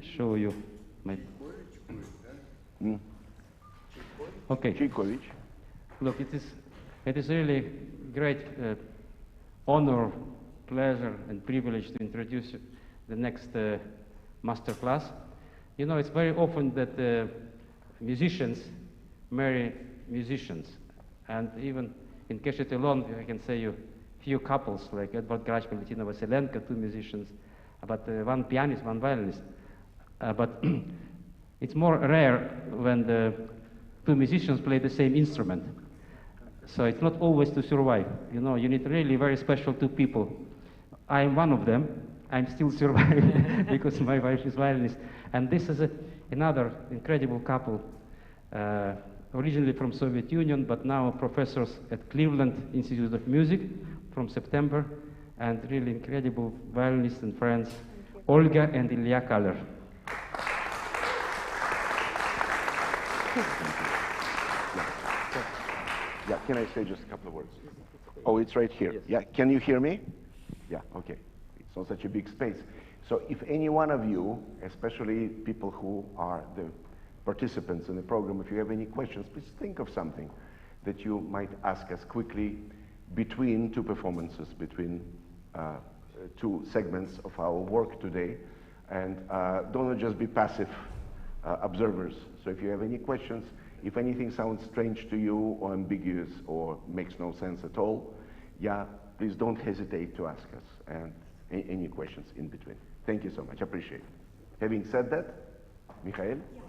show you my... Okay. Tchaikovsky. Look, it is really great honor, pleasure, and privilege to introduce the next masterclass. You know, it's very often that musicians marry musicians, and even in Keshet Eilon, I can say you few couples like Edward Grach, Valentina Vasilenko, two musicians, but one pianist, one violinist. But it's more rare when the two musicians play the same instrument. So it's not always to survive. You know, you need really very special two people. I'm one of them. I'm still surviving because my wife is violinist. And this is another incredible couple, originally from Soviet Union, but now professors at Cleveland Institute of Music from September, and really incredible violinists and friends, Olga and Ilya Kaler. Yeah, can I say just a couple of words? Oh, it's right here. Yes. Yeah, can you hear me? Yeah, okay. It's not such a big space. So if any one of you, especially people who are the participants in the program, if you have any questions, please think of something that you might ask us quickly between two performances, between two segments of our work today. And don't just be passive observers. So if you have any questions, if anything sounds strange to you or ambiguous or makes no sense at all, yeah, please don't hesitate to ask us, and any questions in between. Thank you so much, appreciate it. Having said that, Mikhail? Yeah.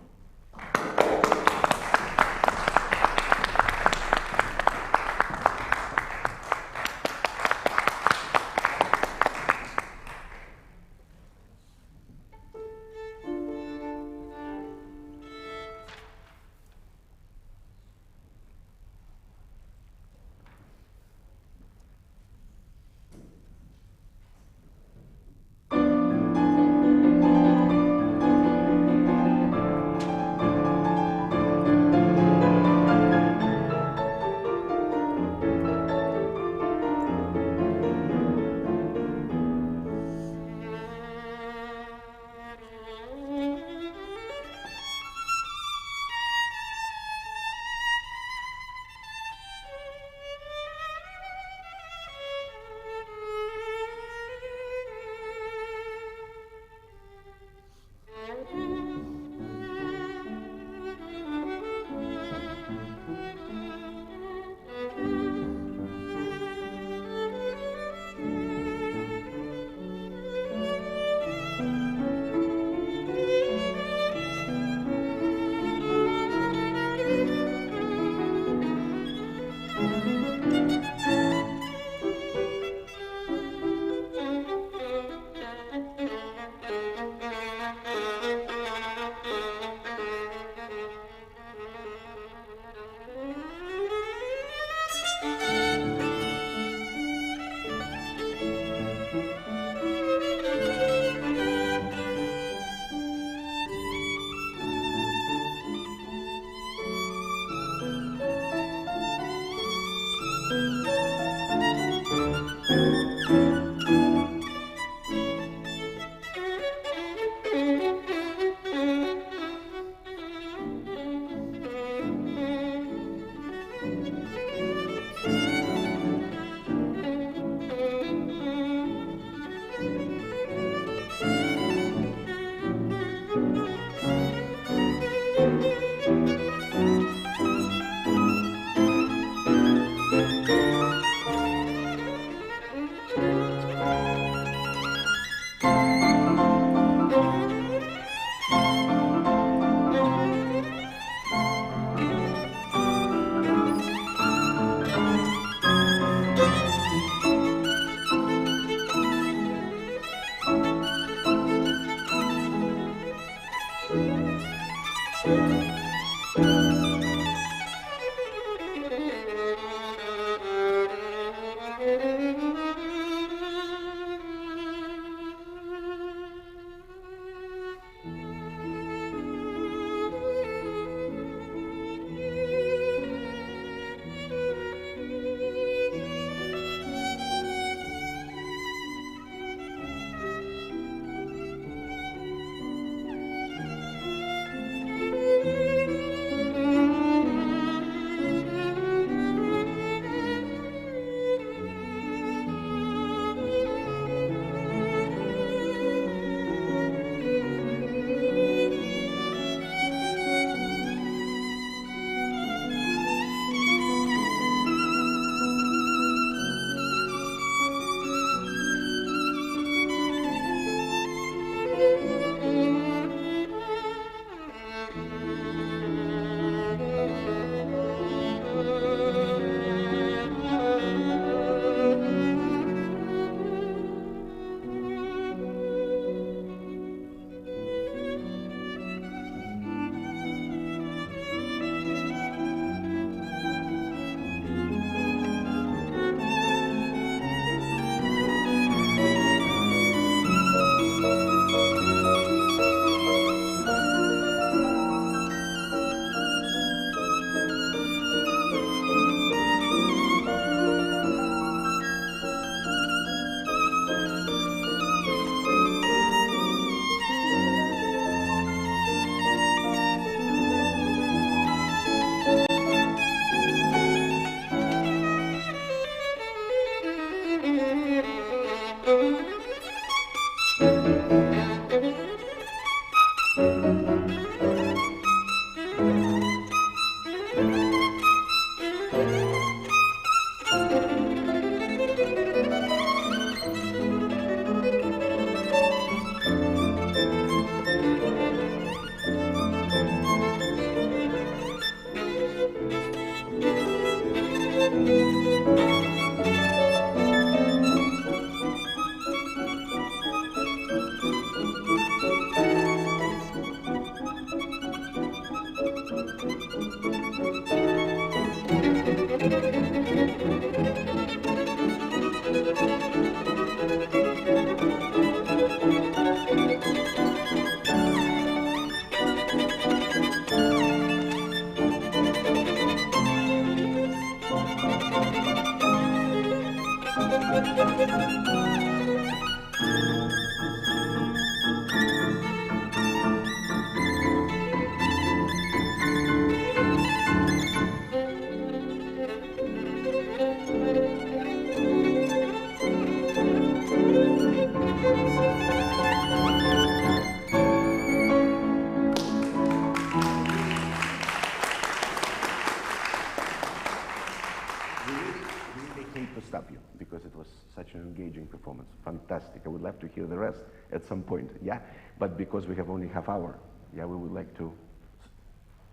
the rest at some point, yeah? But because we have only half hour, yeah, we would like to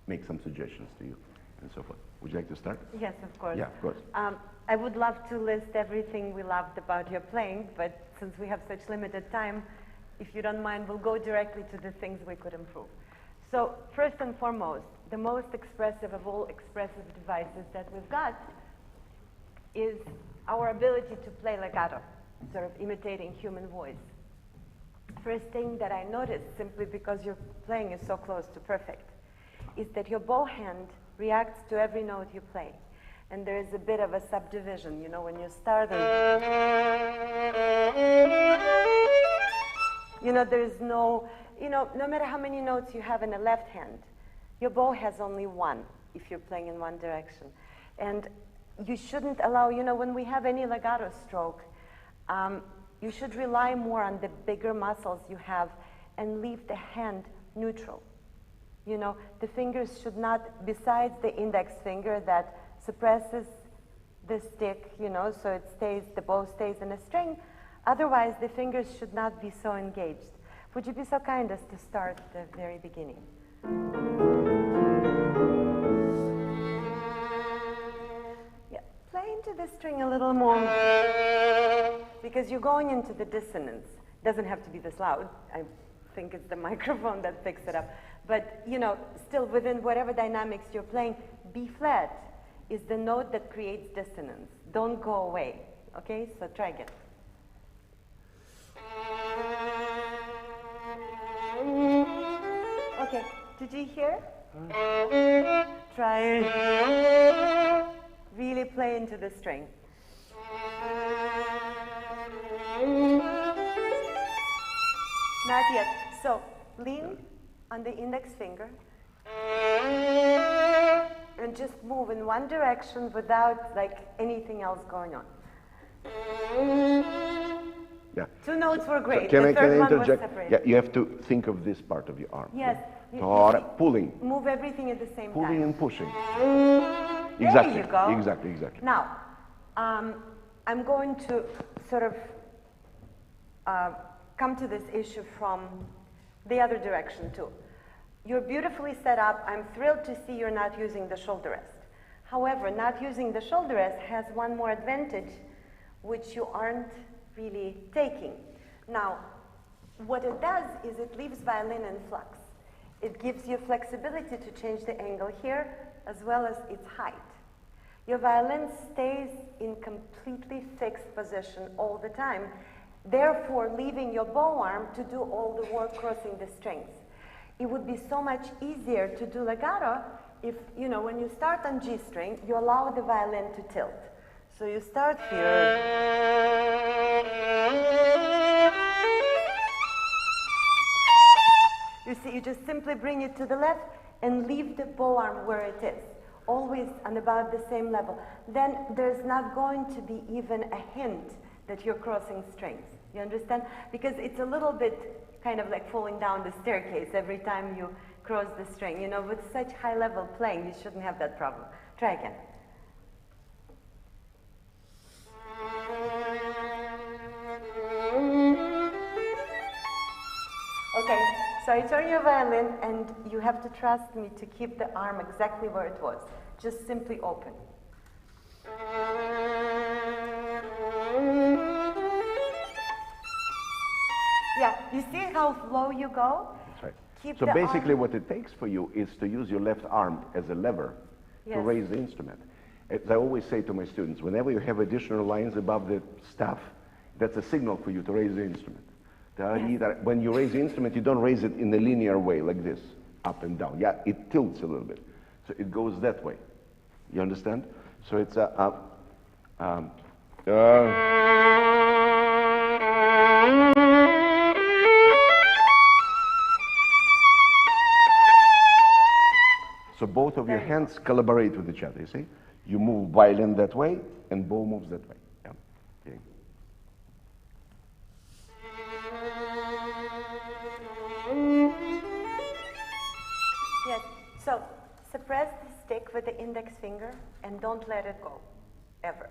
make some suggestions to you and so forth. Would you like to start? Yes, of course. Yeah, of course. I would love to list everything we loved about your playing, but since we have such limited time, if you don't mind, we'll go directly to the things we could improve. So first and foremost, the most expressive of all expressive devices that we've got is our ability to play legato, sort of imitating human voice. First thing that I noticed, simply because your playing is so close to perfect, is that your bow hand reacts to every note you play. And there is a bit of a subdivision, you know, when you start and, you know, there's no, you know, no matter how many notes you have in the left hand, your bow has only one if you're playing in one direction. And you shouldn't allow, you know, when we have any legato stroke, you should rely more on the bigger muscles you have and leave the hand neutral. You know, the fingers should not, besides the index finger that suppresses the stick, you know, so it stays, the bow stays in a string. Otherwise, the fingers should not be so engaged. Would you be so kind as to start at the very beginning? Yeah, play into the string a little more, because you're going into the dissonance. It doesn't have to be this loud. I think it's the microphone that picks it up. But, you know, still within whatever dynamics you're playing, B flat is the note that creates dissonance. Don't go away, okay? So try again. Okay, did you hear? Try really play into the string. Not yet. So lean on the index finger and just move in one direction without like anything else going on. Yeah. Two notes were great. So can the third I one was interject? separated. Yeah, you have to think of this part of your arm. Yes. Pulling. Move everything at the same Pulling time. and pushing. There you go. Exactly. Now, I'm going to sort of come to this issue from the other direction too. You're beautifully set up. I'm thrilled to see you're not using the shoulder rest. However, not using the shoulder rest has one more advantage, which you aren't really taking. Now, what it does is it leaves violin in flux. It gives you flexibility to change the angle here, as well as its height. Your violin stays in completely fixed position all the time, therefore leaving your bow arm to do all the work crossing the strings. It would be so much easier to do legato if, you know, when you start on G string, you allow the violin to tilt. So you start here. You see, you just simply bring it to the left and leave the bow arm where it is, always on about the same level. Then there's not going to be even a hint that you're crossing strings. You understand? Because it's a little bit kind of like falling down the staircase every time you cross the string. You know, with such high level playing, you shouldn't have that problem. Try again. Okay, so I turn your violin and you have to trust me to keep the arm exactly where it was. Just simply open. Yeah, you see how low you go? That's right. Keep So the basically arm. what it takes for you is to use your left arm as a lever Yes. to raise the instrument. As I always say to my students, whenever you have additional lines above the staff, that's a signal for you to raise the instrument. When you raise the instrument, you don't raise it in a linear way like this, up and down. Yeah, it tilts a little bit. So it goes that way. You understand? So it's so both of your hands collaborate with each other, you see? You move violin that way, and bow moves that way. Yeah. Okay. Yes, so suppress the stick with the index finger and don't let it go, ever.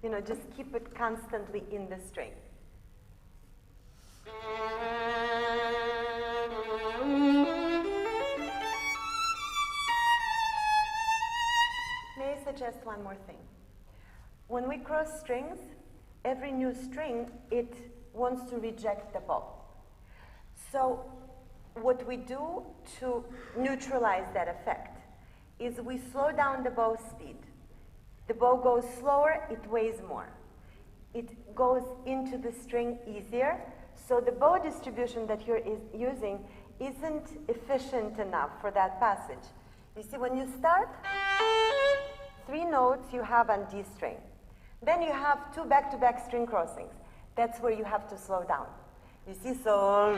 You know, just keep it constantly in the string. one more thing. When we cross strings, every new string, it wants to reject the bow. So what we do to neutralize that effect is we slow down the bow speed. The bow goes slower, it weighs more. It goes into the string easier, so the bow distribution that you're using isn't efficient enough for that passage. You see, when you start, 3 notes you have on D string. Then you have 2 back-to-back string crossings. That's where you have to slow down. You see, so...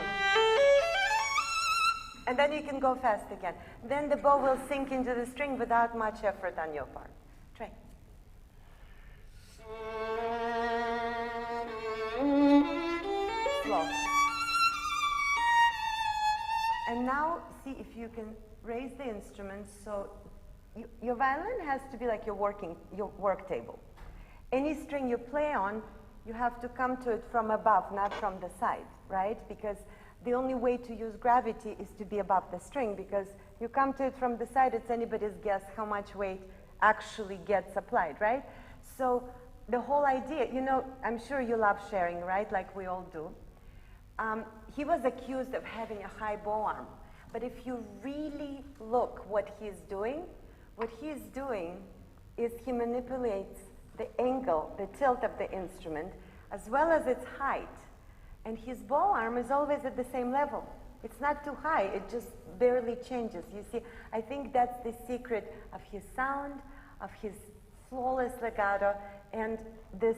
And then you can go fast again. Then the bow will sink into the string without much effort on your part. Try. Slow. And now see if you can raise the instrument so your violin has to be like your work table. Any string you play on, you have to come to it from above, not from the side, right? Because the only way to use gravity is to be above the string, because you come to it from the side, it's anybody's guess how much weight actually gets applied, right? So the whole idea, you know, I'm sure you love sharing, right? Like we all do. He was accused of having a high bow arm, but if you really look what he's doing is he manipulates the angle, the tilt of the instrument, as well as its height. And his bow arm is always at the same level. It's not too high, it just barely changes. You see, I think that's the secret of his sound, of his flawless legato, and this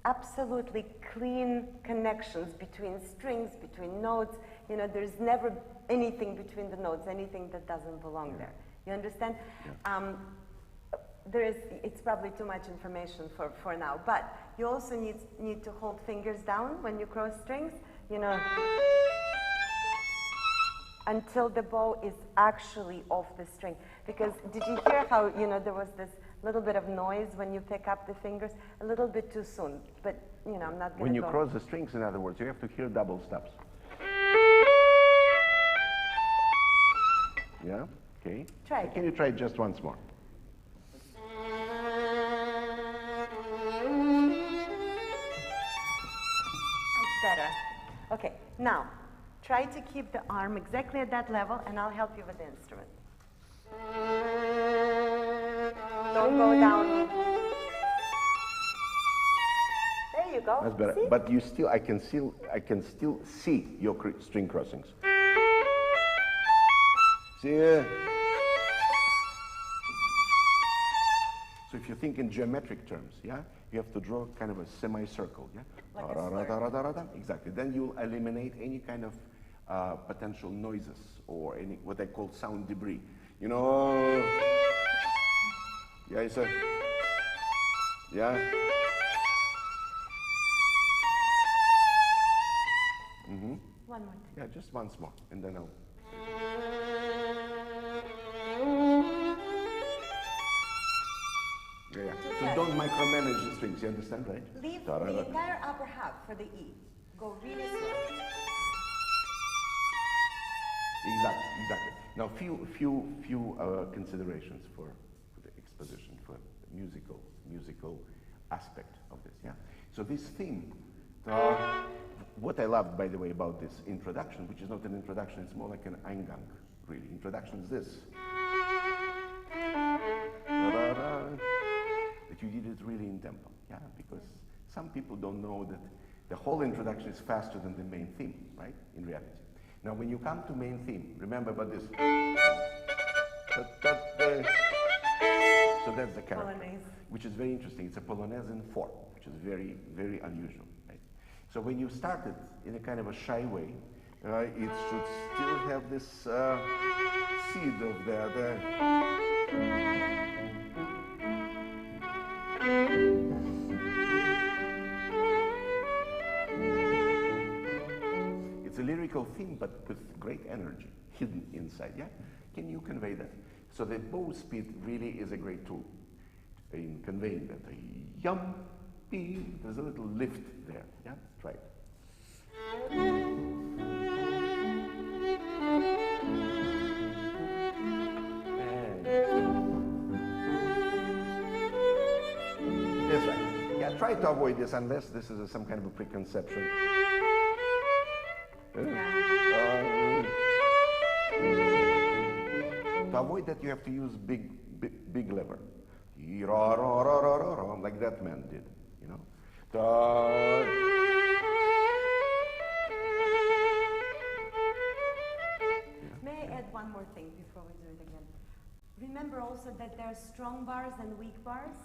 absolutely clean connections between strings, between notes. You know, there's never anything between the notes, anything that doesn't belong there. You understand? Yeah. It's probably too much information for now, but you also need to hold fingers down when you cross strings, you know, until the bow is actually off the string. Because did you hear how, you know, there was this little bit of noise when you pick up the fingers? A little bit too soon, but, you know, I'm not going to When you cross the strings, in other words, you have to hear double stops. Yeah? Okay. Try it. Can you try it just once more? Better. Okay, now try to keep the arm exactly at that level and I'll help you with the instrument. Don't go down. There you go. That's better. See? But you still, I can still see your string crossings. See? So if you think in geometric terms, yeah, you have to draw kind of a semicircle, yeah? Like a exactly. Then you'll eliminate any kind of potential noises or any what they call sound debris. You know? Yeah, it's a, yeah. Mm-hmm. One more. Yeah, just once more, and then I'll. Yeah. So don't micromanage the strings, you understand, right? Leave the entire upper half for the E. Go really slow. Exactly. Now, few considerations for the exposition, for the musical aspect of this, yeah? So this theme, what I loved, by the way, about this introduction, which is not an introduction, it's more like an Eingang, really. Introduction is this. That you did it really in tempo, yeah? Because some people don't know that the whole introduction is faster than the main theme, right? In reality. Now, when you come to main theme, remember about this. So that's the character, Polonaise. which is very interesting. It's a Polonaise in 4, which is very, very unusual, right? So when you start it in a kind of a shy way, it should still have this seed of the It's a lyrical theme, but with great energy hidden inside, yeah? Can you convey that? So the bow speed really is a great tool in conveying that. Yum, pee, there's a little lift there, yeah? Try it. try to avoid this unless this is some kind of a preconception. To avoid that, you have to use big lever. Like that man did, you know. May I add one more thing before we do it again? Remember also that there are strong bars and weak bars.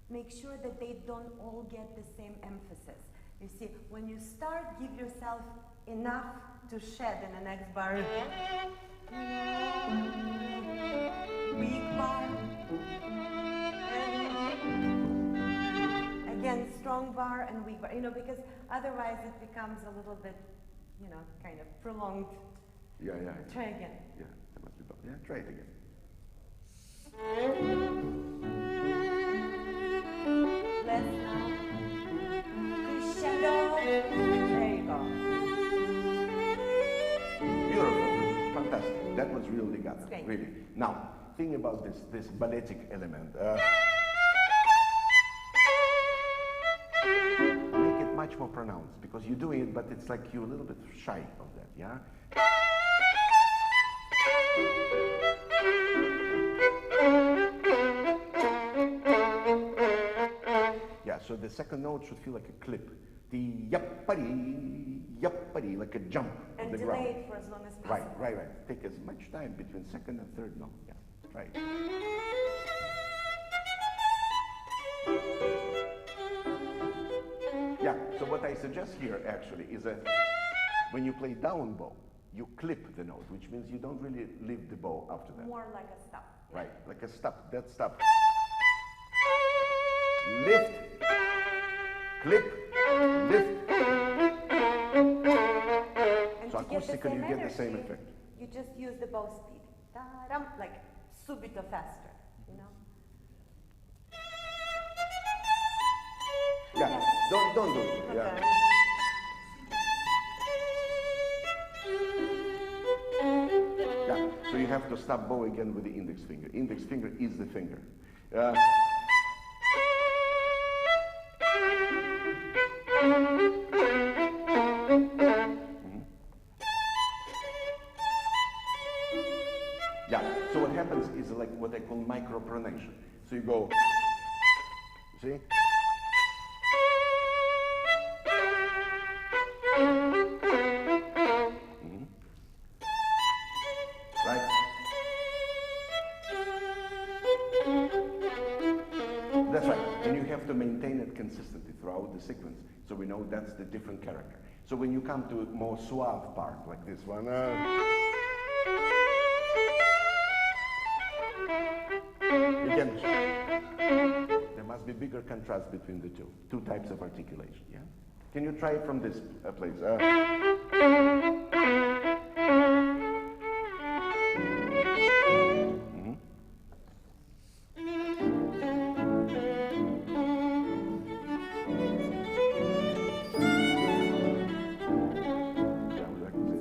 Make sure that they don't all get the same emphasis. You see, when you start, give yourself enough to shed in the next bar. Weak bar. Again, strong bar and weak bar. You know, because otherwise it becomes a little bit, you know, kind of prolonged. Yeah. Try again. Yeah, that must be better. Yeah, try it again. Less now. Crescendo. There you go. Beautiful, fantastic. That was real legato, Great. really. Now, think about this balletic element. Make it much more pronounced because you're doing it, but it's like you're a little bit shy of that, yeah? Yeah, so the second note should feel like a clip. The yappari, like a jump And of the delay ground. it for as long as possible. Right. Take as much time between second and third note. Yeah, right. Yeah, so what I suggest here actually is that when you play down bow, you clip the note, which means you don't really leave the bow after that. More like a stop. Yeah. Right, like a stop, that stop. Lift, clip, lift. And So to get acoustically you get the same energy, effect. You just use the bow speed. Ta-dum, like subito faster, you know? Yeah, don't do it. Yeah. Okay. Yeah, so you have to stop bow again with the index finger. Index finger is the finger. Yeah, so what happens is like what I call micropronation. So you go, see? Right? That's right, and you have to maintain it consistently throughout the sequence, so we know that's the different character. So when you come to a more suave part, like this one, again, there must be bigger contrast between the two types of articulation, yeah? Can you try it from this place?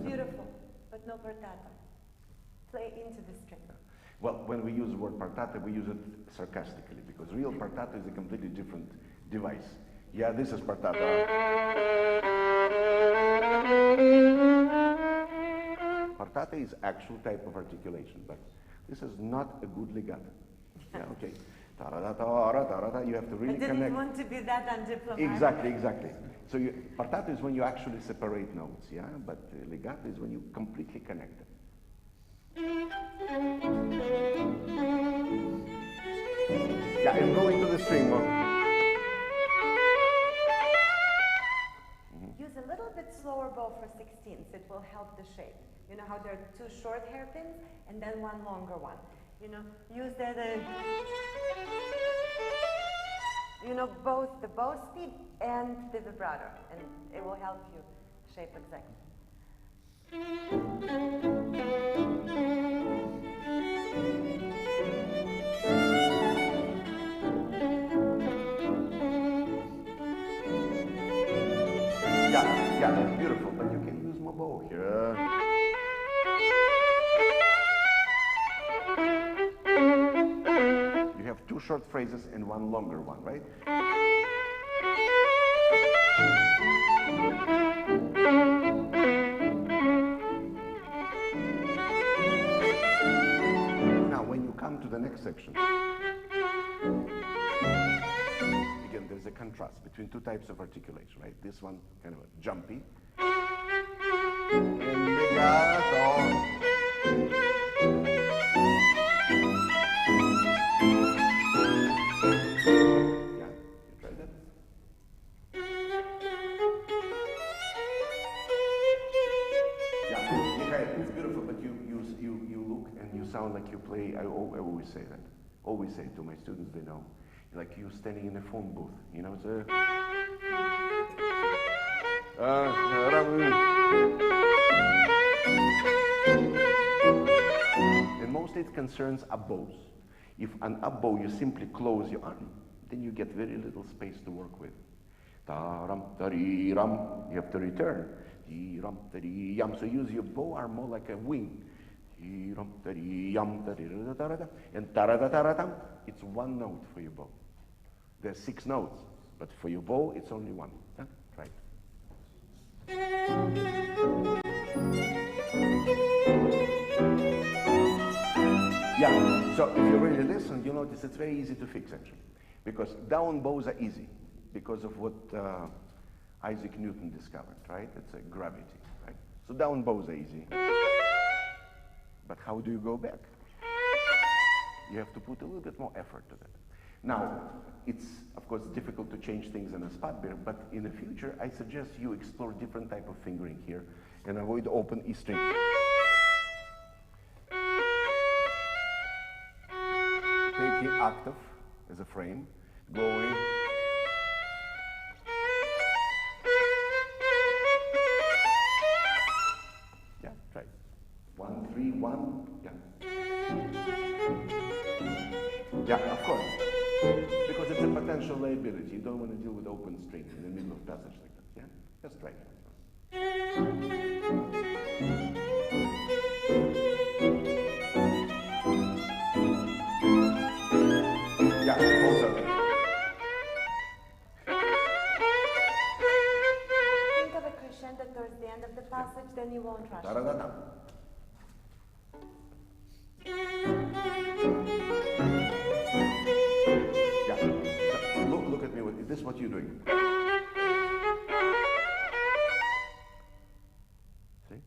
Beautiful, but no portato. Play into the string. Well, when we use the word partata, we use it sarcastically, because real partata is a completely different device. Yeah, this is partata. Partata is actual type of articulation, but this is not a good legato. Yeah, okay. You have to really I didn't connect. want to be that undiplomatic. Exactly. So partata is when you actually separate notes, yeah? But legato is when you completely connect them. Yeah, and go into the string more. Use a little bit slower bow for 16ths. It will help the shape. You know how there are two short hairpins and then one longer one. You know, use both the bow speed and the vibrato, and it will help you shape exactly. Yeah, beautiful, but you can use more bow here. You have two short phrases and one longer one, right? Now, when you come to the next section, again, there's a contrast between two types of articulation, right? This one, kind of a jumpy, and legato. Yeah, you try that? Yeah, Mikhail, it's beautiful, but you look and you sound like you play. I always say that. Always say it to my students, they know. Like you standing in a phone booth, you know, it's a... And mostly it concerns up-bows. If an up-bow you simply close your arm, then you get very little space to work with. Ta-ram, ta-ri-ram, you have to return. Ti-ram, ta-ri-yam. So use your bow arm more like a wing. Ti-ram, ta-ri-yam, ta-ri-ra-da-da-da. And ta-ra-da-da-da-dam, it's one note for your bow. There's 6 notes, but for your bow, it's only 1. Yeah? Right. Yeah, so if you really listen, you notice it's very easy to fix, actually. Because down bows are easy, because of what Isaac Newton discovered, right? It's a gravity, right? So down bows are easy. But how do you go back? You have to put a little bit more effort to that. Now, it's, of course, difficult to change things in a spot beer, but in the future, I suggest you explore different type of fingering here and avoid open E string. Take the octave as a frame, going. Yeah, try it. 1, 3, 1, yeah. Yeah, of course. Because it's a potential liability. You don't want to deal with open string in the middle of passage like that. Yeah? Just try it. Yeah, also. Think of a crescendo towards the end of the passage, then you won't rush. Da-da-da-da. Look at me. Is this what you're doing? See?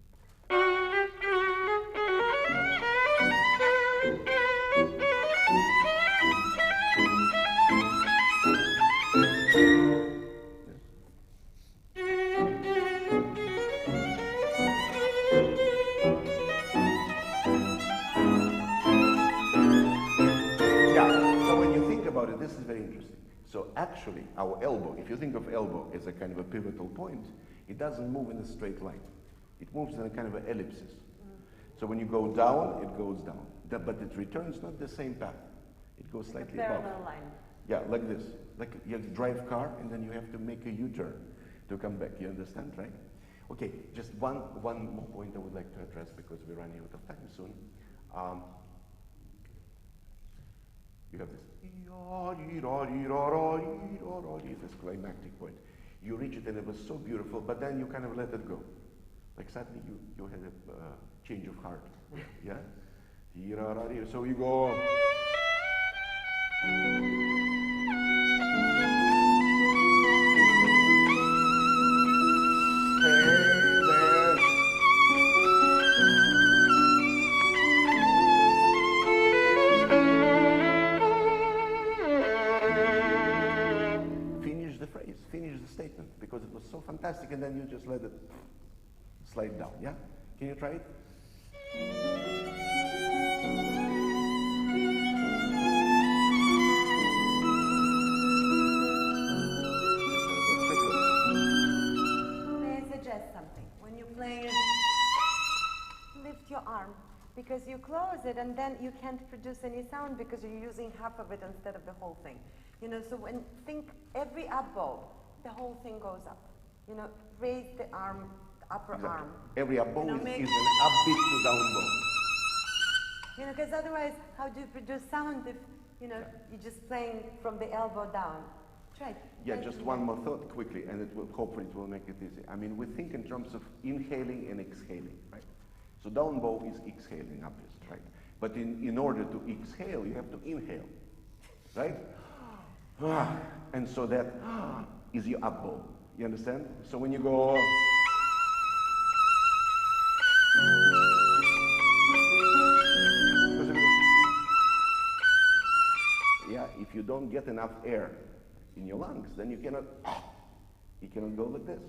Yeah, so when you think about it, this is very interesting. So actually, our elbow, if you think of elbow as a kind of a pivotal point, it doesn't move in a straight line. It moves in a kind of an ellipsis. So when you go down, it goes down. But it returns not the same path. It goes slightly above. Parallel line. Yeah, like this. Like you have to drive a car, and then you have to make a U-turn to come back. You understand, right? Okay, just one more point I would like to address because we're running out of time soon. You have this. This climactic point. You reach it and it was so beautiful, but then you kind of let it go. Like suddenly you had a change of heart. Yeah? So you go. Finish the statement because it was so fantastic, and then you just let it slide down. Yeah? Can you try it? May I suggest something? When you play, lift your arm because you close it and then you can't produce any sound because you're using half of it instead of the whole thing. You know, so when think every up bow, the whole thing goes up. You know, raise the arm, the upper arm. Every up bow You know, is an upbeat to down bow. You know, because otherwise, how do you produce sound if, you know, you're just playing from the elbow down? Try. Yeah, just one more thought quickly, and it will hopefully it will make it easy. I mean, we think in terms of inhaling and exhaling, right? So down bow is exhaling, obvious, right? But in order to exhale, you have to inhale, right? And so that is your up bow. You understand? So when you go, yeah, if you don't get enough air in your lungs, then you cannot go like this.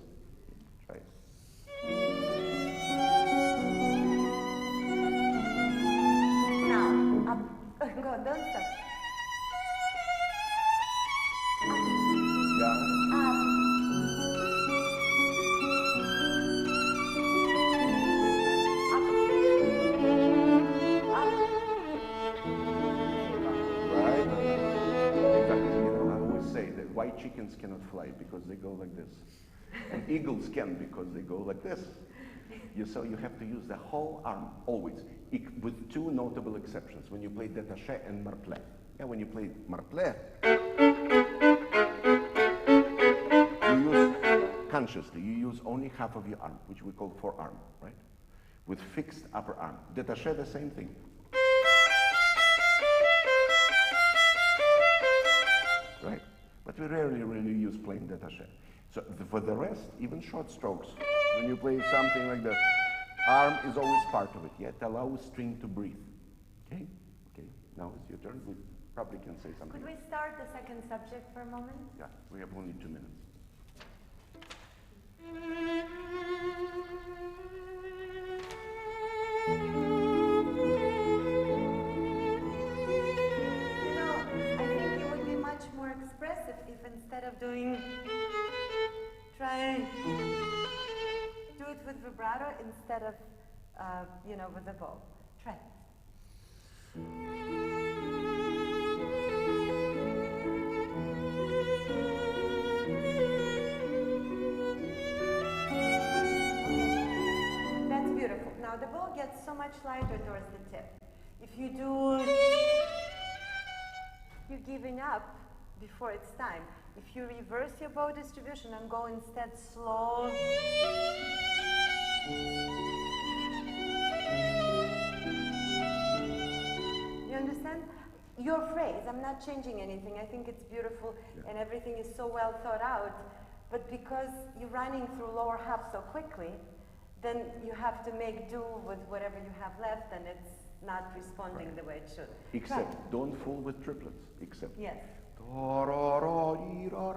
Try it. Now, up, go, don't stop. Yeah. Up. Right? Exactly. You know, I always say that white chickens cannot fly because they go like this. And eagles can because they go like this. So you have to use the whole arm, always, with two notable exceptions, when you play détaché and marplé. Yeah, when you play marplé, you use, consciously, you use only half of your arm, which we call forearm, right? With fixed upper arm. Détaché, the same thing. Right? But we rarely really use plain détaché. So for the rest, even short strokes, when you play something like that, arm is always part of it, yet allow string to breathe. Okay? Okay, now it's your turn. We probably can say something. Could we start the second subject for a moment? Yeah, we have only 2 minutes. You know, I think it would be much more expressive if instead of doing, try, do it with vibrato instead of, you know, with the bow. Try. That's beautiful. Now the bow gets so much lighter towards the tip. If you do, you're giving up before it's time. If you reverse your bow distribution and go instead slow. You understand? Your phrase, I'm not changing anything. I think it's beautiful and everything is so well thought out. But because you're running through lower half so quickly, then you have to make do with whatever you have left and it's not responding the way it should. Except, don't fool with triplets. Except. Yes.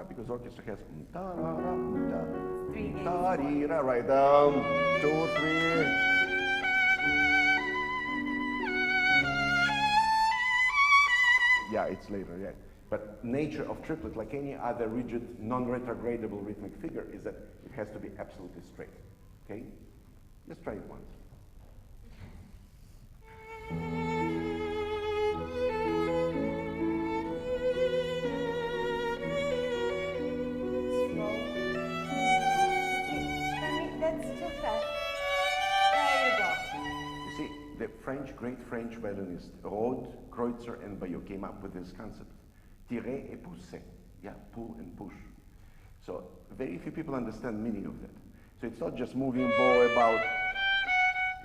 Because orchestra has Three games. right down, 2, 3. Yeah, it's later, yeah. But nature of triplet, like any other rigid, non-retrogradable rhythmic figure, is that it has to be absolutely straight. Okay? Let's try it once. That's too fast. There you go. You see, the great French violinist, Rode, Kreutzer, and Bayeux came up with this concept. Tirer et pousser. Yeah, pull and push. So very few people understand the meaning of that. So it's not just moving bow about,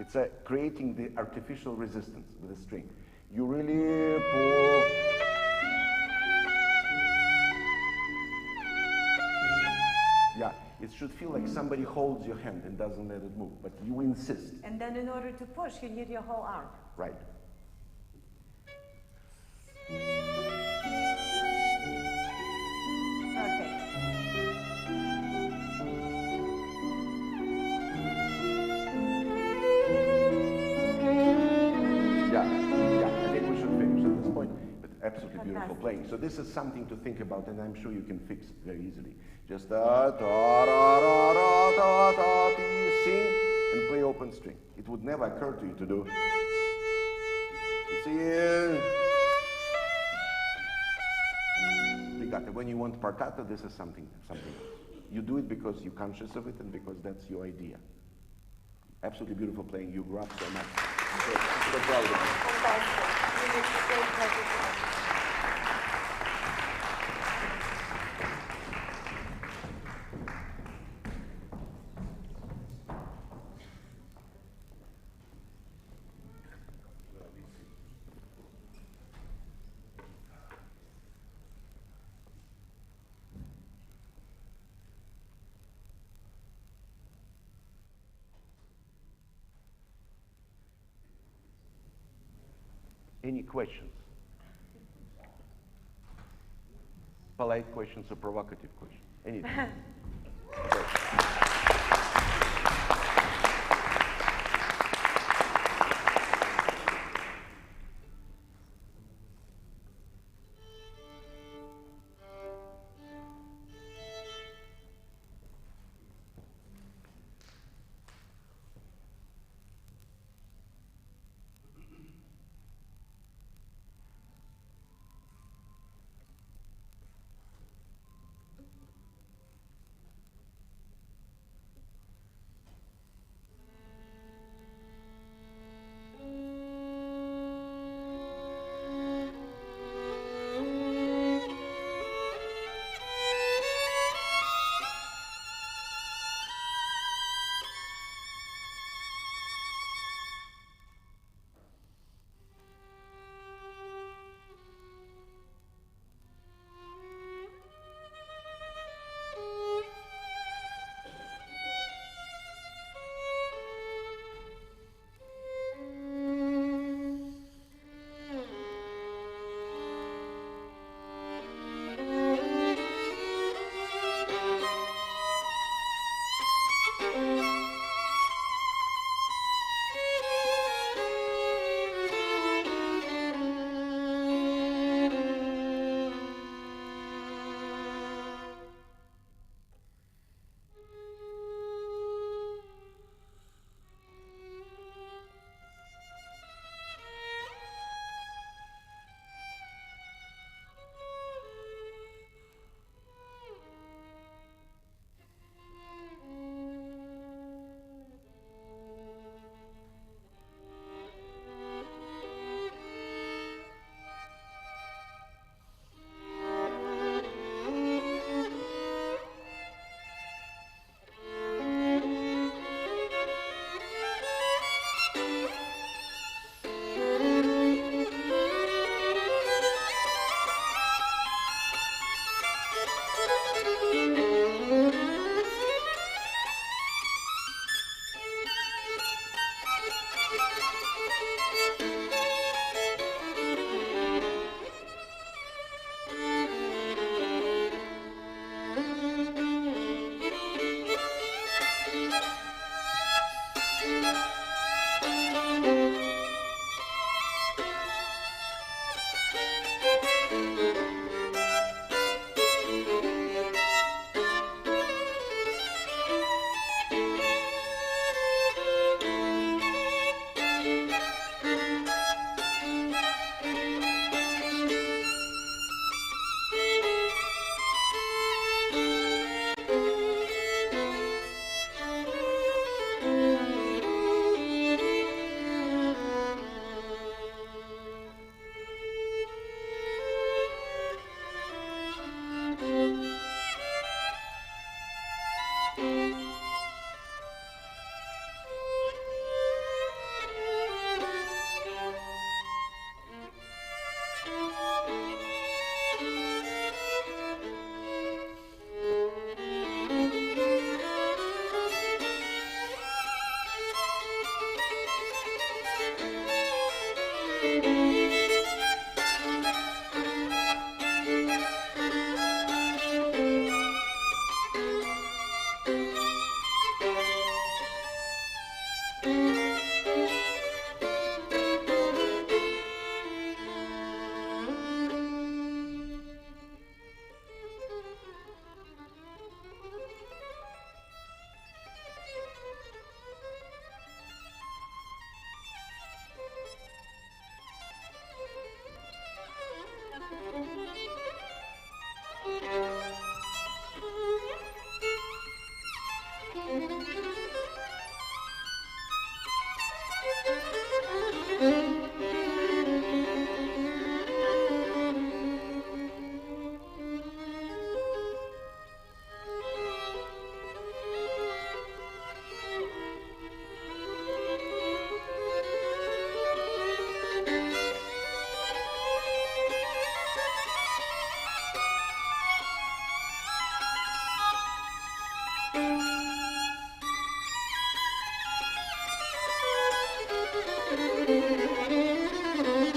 it's creating the artificial resistance with a string. You really pull. Yeah, it should feel like somebody holds your hand and doesn't let it move, but you insist. And then in order to push, you need your whole arm. Right. Perfect. Yeah, I think we should finish at this point. But absolutely beautiful playing. So this is something to think about, and I'm sure you can fix it very easily. Just sing and play open string. It would never occur to you to do. You see, legato. When you want partato, this is something else. You do it because you're conscious of it and because that's your idea. Absolutely beautiful playing. You grew up so much. So proud of you. Fantastic. Really great pleasure to us. Any questions? Polite questions or provocative questions? Anything?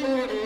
Okay.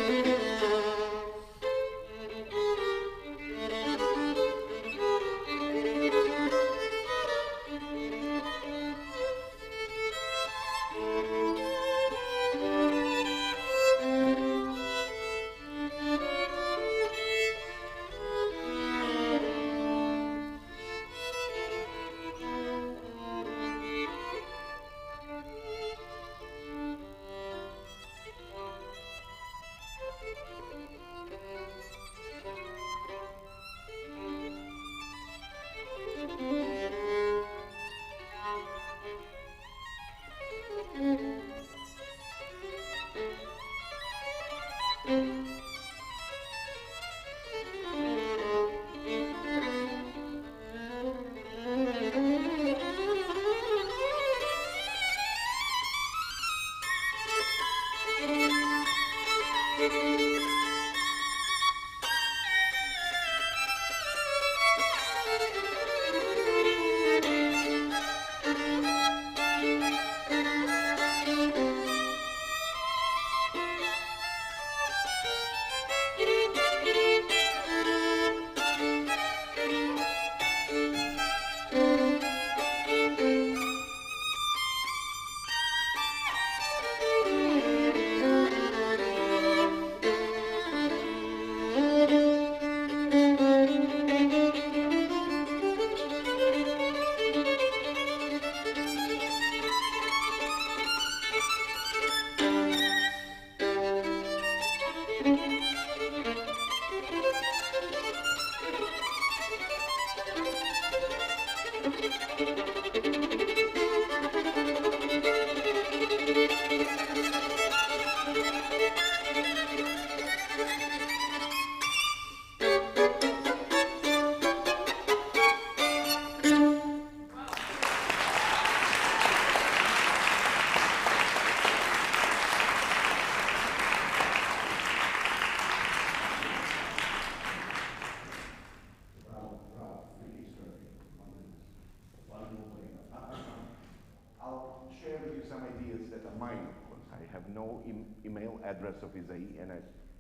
Email address of Ysaÿe, and I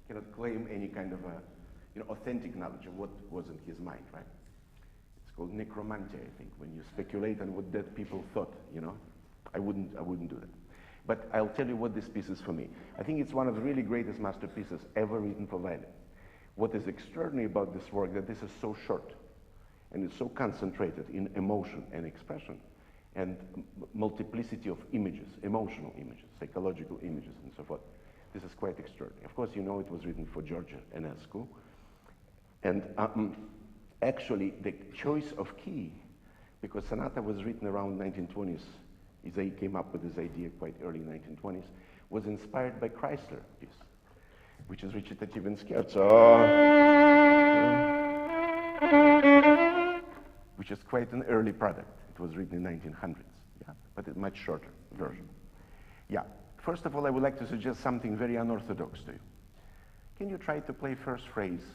cannot claim any kind of authentic knowledge of what was in his mind, right? It's called necromancy, I think, when you speculate on what dead people thought, I wouldn't do that. But I'll tell you what this piece is for me. I think it's one of the really greatest masterpieces ever written for violin. What is extraordinary about this work, that this is so short, and it's so concentrated in emotion and expression, and multiplicity of images, emotional images, psychological images, and so forth. This is quite extraordinary. Of course, it was written for George Enescu. And actually, the choice of key, because sonata was written around 1920s, Ysaÿe came up with this idea quite early 1920s, was inspired by Chrysler piece, which is recitative and scherzo, which is quite an early product. It was written in 1900s, yeah, but a much shorter version. Yeah, first of all, I would like to suggest something very unorthodox to you. Can you try to play first phrase?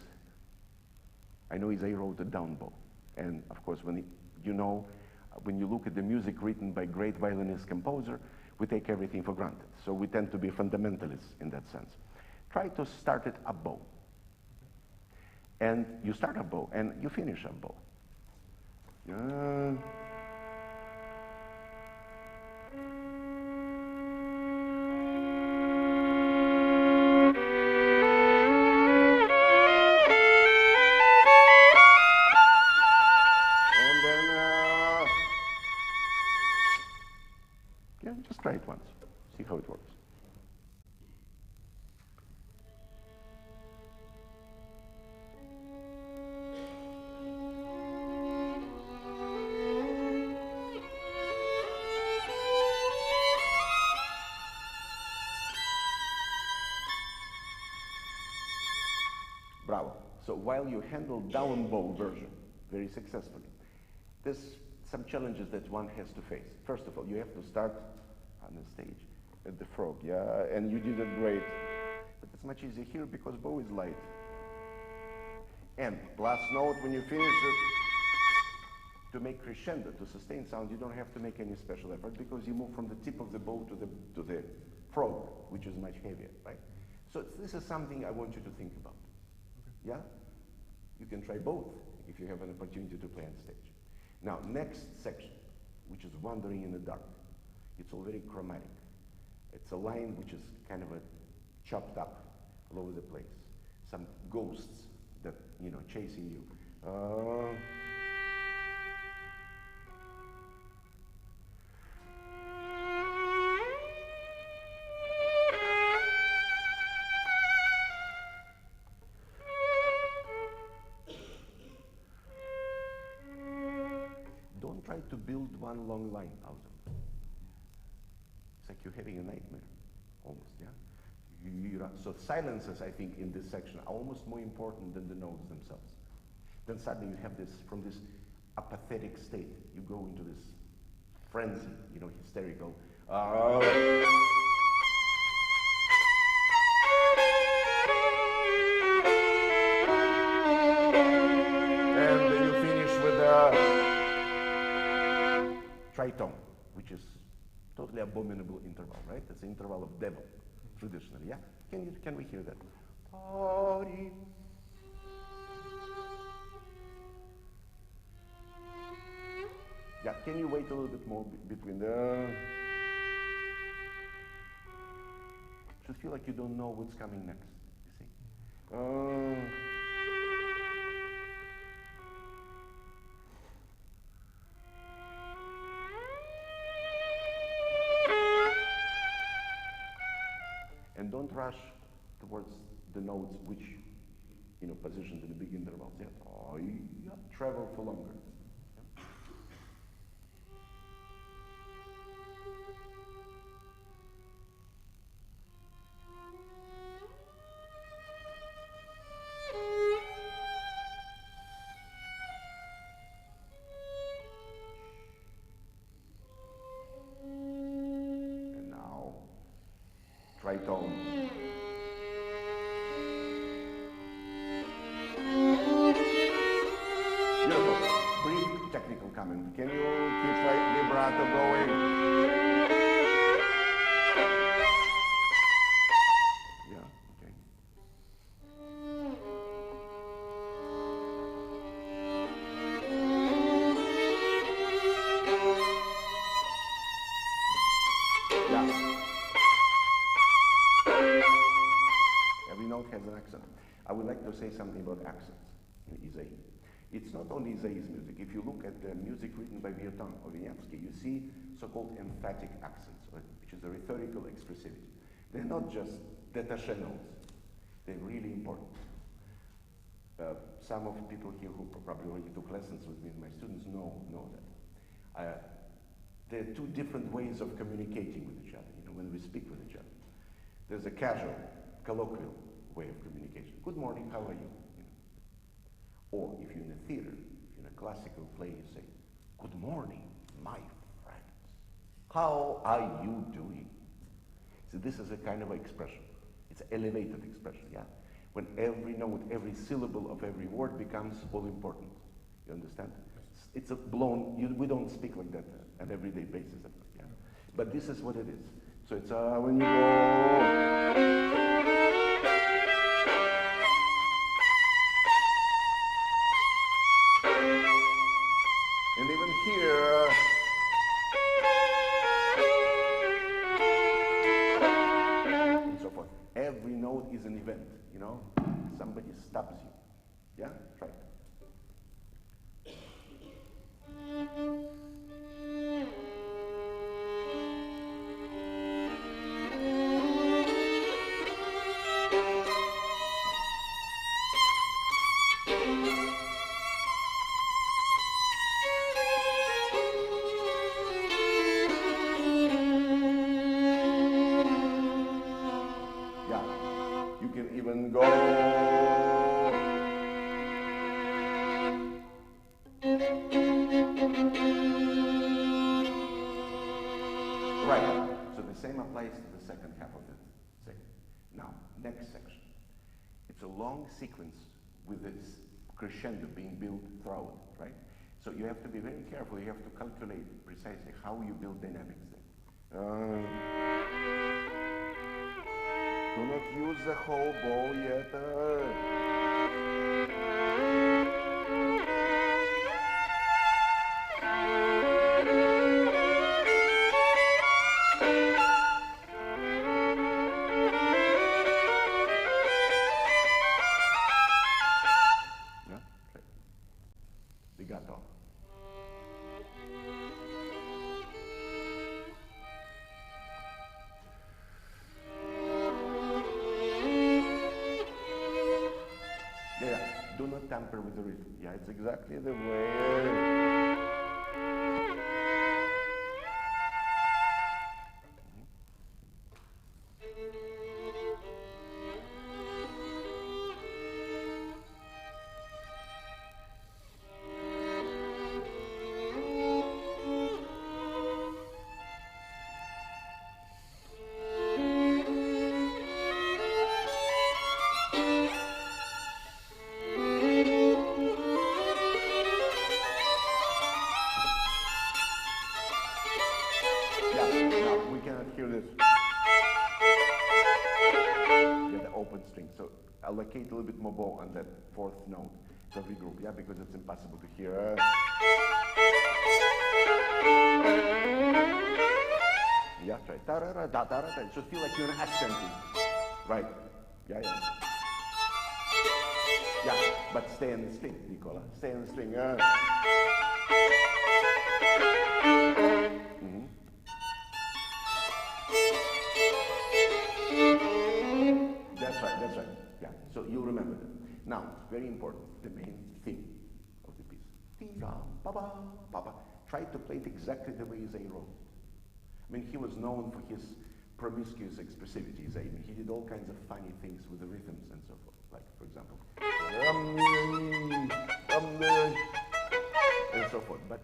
I know Ysaÿe wrote a down bow, and of course, when you look at the music written by great violinist composer, we take everything for granted. So we tend to be fundamentalists in that sense. Try to start it up bow. And you start up bow, and you finish up bow. Just try it once. See how it works. Bravo. So while you handle down bow version very successfully, there's some challenges that one has to face. First of all, you have to start on the stage at the frog, yeah, and you did it great. But it's much easier here because bow is light. And last note, when you finish it, to make crescendo, to sustain sound, you don't have to make any special effort because you move from the tip of the bow to the frog, which is much heavier, right? So this is something I want you to think about. Okay. Yeah? You can try both if you have an opportunity to play on stage. Now, next section, which is Wandering in the Dark. It's all very chromatic. It's a line which is kind of chopped up all over the place. Some ghosts that, chasing you. Don't try to build one long line out of it. It's like you're having a nightmare, almost, yeah? So silences, I think, in this section are almost more important than the notes themselves. Then suddenly you have this, from this apathetic state, you go into this frenzy, hysterical. abominable interval, right? It's the interval of devil, traditionally, yeah? Can we hear that? Yeah, can you wait a little bit more between the... Should feel like you don't know what's coming next, you see? And don't rush towards the notes which, positioned in the big intervals. Yeah, travel for longer. And now, tritone. Technical comment. Can you keep vibrato going? Yeah, okay. Yeah. Every note has an accent. I would like to say something about accents in Ysaÿe. It's not only Ysaÿe's music. If you look at the music written by Vieuxtemps or Vinyavsky, you see so-called emphatic accents, which is a rhetorical expressivity. They're not just détaché notes. They're really important. Some of the people here who probably already took lessons with me and my students know that. There are two different ways of communicating with each other, when we speak with each other. There's a casual, colloquial way of communication. Good morning, how are you? Or if you're in a theater, if you're in a classical play, you say, good morning, my friends. How are you doing? So this is a kind of expression. It's an elevated expression, yeah? When every note, every syllable of every word becomes all important. You understand? It's a blown, we don't speak like that on an everyday basis, yeah? But this is what it is. So it's when you go... And even here, and so forth. Every note is an event, Somebody stops you. Yeah? Try it. Sequence with this crescendo being built throughout, right? So you have to be very careful. You have to calculate precisely how you build dynamics there. Do not use the whole bow yet. Legato. Yeah, do not tamper with the rhythm. Yeah, it's exactly the way. one string. So allocate a little bit more bow on that fourth note to every group, yeah, because it's impossible to hear. Yeah, try. It should feel like you're accenting. Right. Yeah, yeah. Yeah, but stay on the string, Nikola. Stay on the string. That's right, that's right. Yeah, so you remember that. Now, very important, the main theme of the piece. Try to play it exactly the way Ysaÿe wrote. I mean, he was known for his promiscuous expressivity, Ysaÿe. I mean, he did all kinds of funny things with the rhythms and so forth. Like, for example, and so forth. But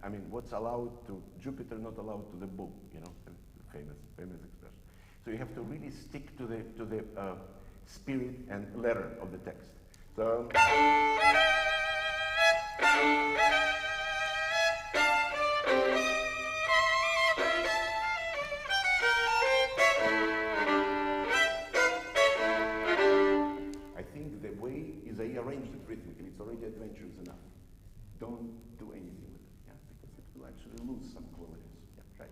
I mean, what's allowed to Jupiter, not allowed to the bull, you know, the famous expression. So you have to really stick to the spirit and letter of the text. So. I think the way Ysaÿe arranged it rhythmically, it's already adventurous enough. Don't do anything with it, yeah, because it will actually lose some qualities. Yeah, try.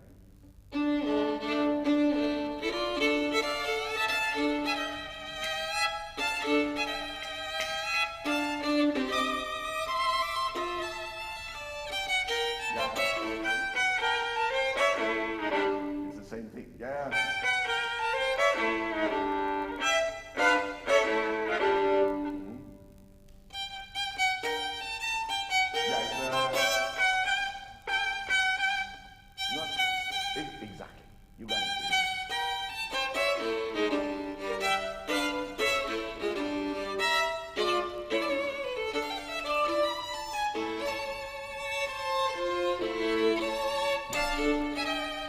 It's the same thing. Yeah. Exactly. You got it.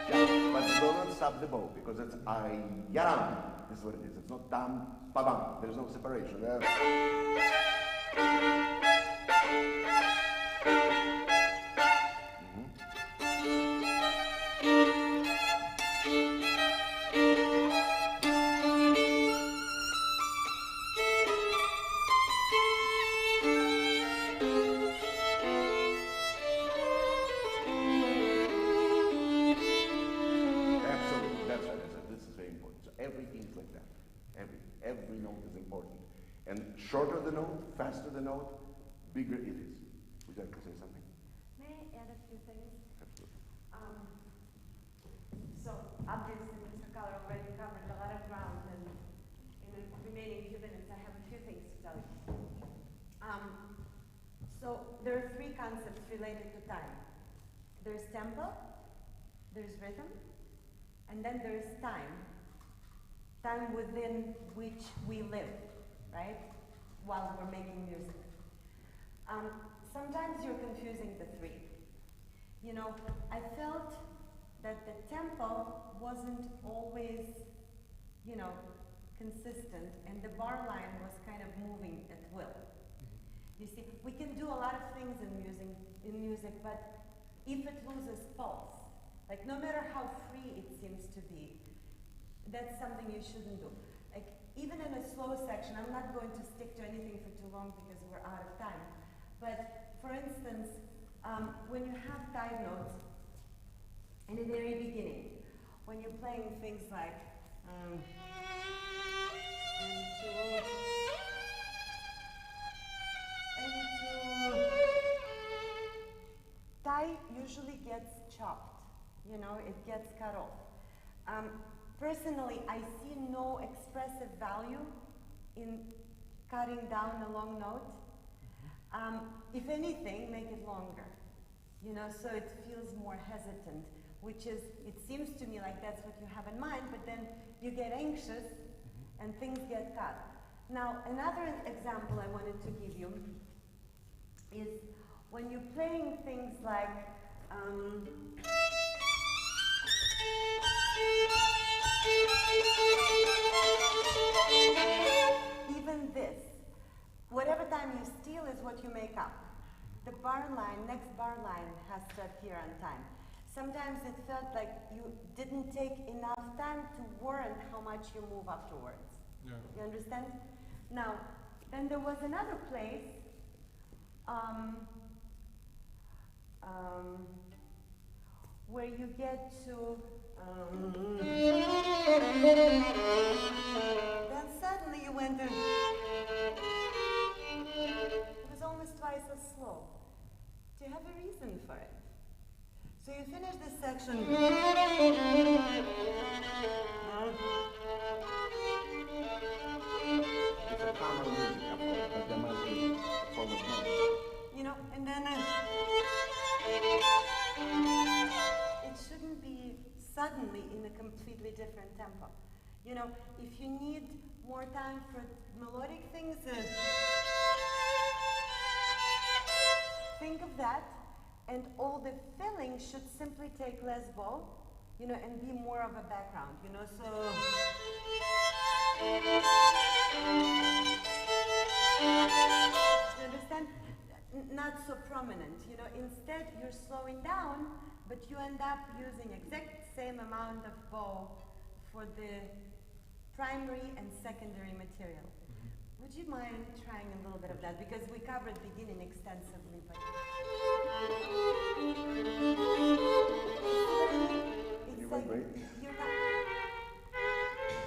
Yeah, but do not stop the bow because it's I-yaram. This is what it is. It's not tam, pa-bam. There's no separation. Shorter the note, faster the note, bigger it is. Would you like to say something? May I add a few things? Absolutely. So obviously Mr. Kaler already covered a lot of ground, and in the remaining few minutes I have a few things to tell you. So there are three concepts related to time. There's tempo, there's rhythm, and then there's time. Time within which we live, right? While we're making music. Sometimes you're confusing the three. You know, I felt that the tempo wasn't always, you know, consistent, and the bar line was kind of moving at will. You see, we can do a lot of things in music, but if it loses pulse, like no matter how free it seems to be, that's something you shouldn't do. Like, even in a slow section, I'm not going to stick to anything for too long because we're out of time. But for instance, when you have tied notes in the very beginning, when you're playing things like tie usually gets chopped, you know, it gets cut off. Personally, I see no expressive value in cutting down a long note. If anything, make it longer, you know, so it feels more hesitant, which is, it seems to me like that's what you have in mind, but then you get anxious and things get cut. Now, another example I wanted to give you is when you're playing things like, even this, whatever time you steal is what you make up. The bar line, next bar line has to appear on time. Sometimes it felt like you didn't take enough time to warrant how much you move afterwards. Yeah. You understand? Now, then there was another place where you get to then suddenly you went it was almost twice as slow. Do you have a reason for it? So you finish this section. It's a calmer music, of course, but there must be a form of note. You know, and then it shouldn't be suddenly in a completely different tempo. You know, if you need more time for melodic things, think of that, and all the filling should simply take less bow, you know, and be more of a background, you know, so. You understand? Not so prominent, you know, instead you're slowing down, but you end up using exact same amount of bow for the primary and secondary material. Would you mind trying a little bit of that? Because we covered beginning extensively, but it's like you're not.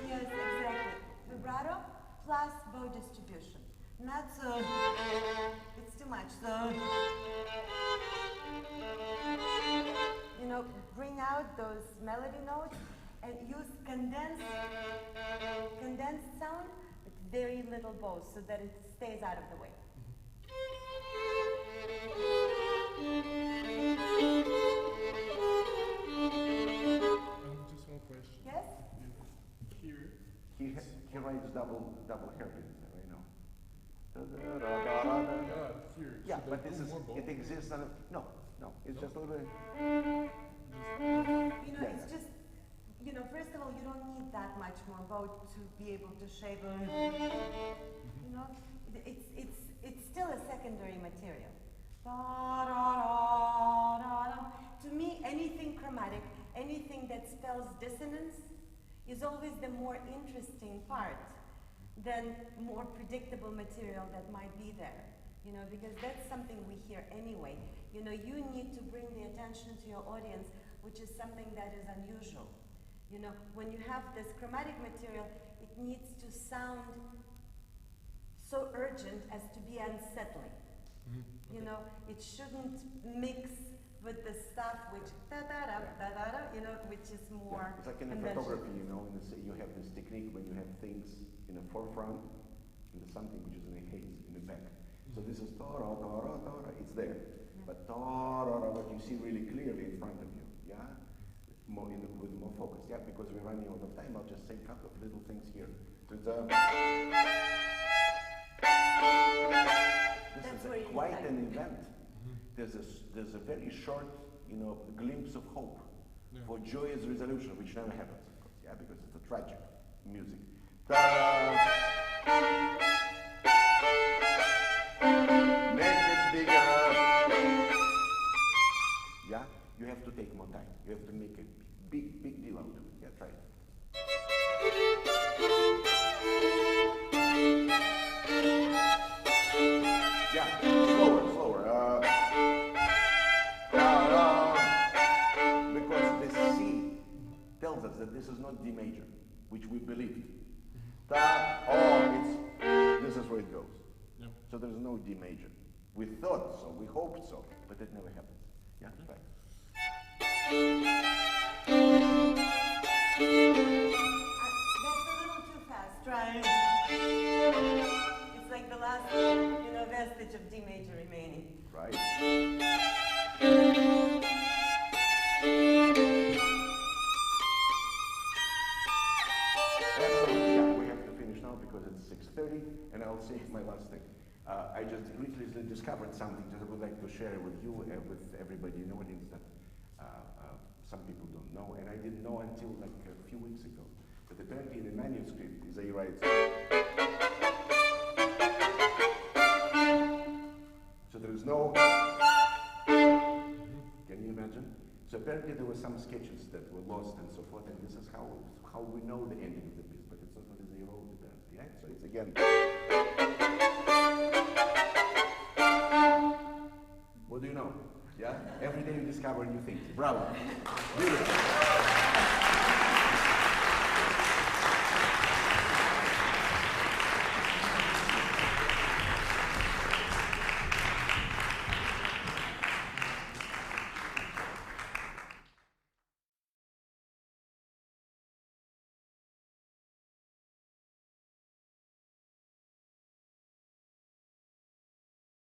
Yes, exactly. Vibrato plus bow distribution. Not so. It's too much. So, you know, bring out those melody notes and use condensed sound. Very little bows so that it stays out of the way. Just one question. Yes? Here. He writes double hairpins, I know. Here. Yeah, Should I but do this is, more bow? it exists on a, no, it's just a little bit. You know, it's just, you know, first of all, you don't need that much more bow to be able to shape a, you know, it's still a secondary material. To me, anything chromatic, anything that spells dissonance is always the more interesting part than more predictable material that might be there. You know, because that's something we hear anyway. You know, you need to bring the attention to your audience, which is something that is unusual. You know, when you have this chromatic material, it needs to sound so urgent as to be unsettling. You know, it shouldn't mix with the stuff which you know, which is more. Yeah, it's like in a photography, you know, you have this technique when you have things in the forefront and there's something which is in a haze in the back. So this is ta-ra, ta-ra, ta-ra, it's there. But ta-ra, what you see really clearly in front of you, yeah? With more focus, yeah, because we're running out of time, I'll just say a couple of little things here. This is quite an event. There's a very short, you know, glimpse of hope for joyous resolution, which never happens, of course, yeah, because it's a tragic music. Make it bigger. Yeah, you have to take more time. You have to make a big deal out of it. Yeah, try it. Yeah, slower. Because the C tells us that this is not D major, which we believed. This is where it goes. Yeah. So there's no D major. We thought so, we hoped so, but it never happens. Yeah, try. That's a little too fast. Try. It's like the last, you know, vestige of D major remaining. Right. Absolutely. Yeah, we have to finish now because it's 6:30, and I'll say my last thing. I just recently discovered something that I would like to share with you and with everybody in the audience that some people don't know, and I didn't know until like a few weeks ago. But apparently in the manuscript, Ysaÿe writes. So there is no. Can you imagine? So apparently there were some sketches that were lost and so forth, and this is how we know the ending of the piece, but it's not what Ysaÿe wrote apparently. again. What do you know? Yeah? Every day you discover new things. Bravo. Beautiful.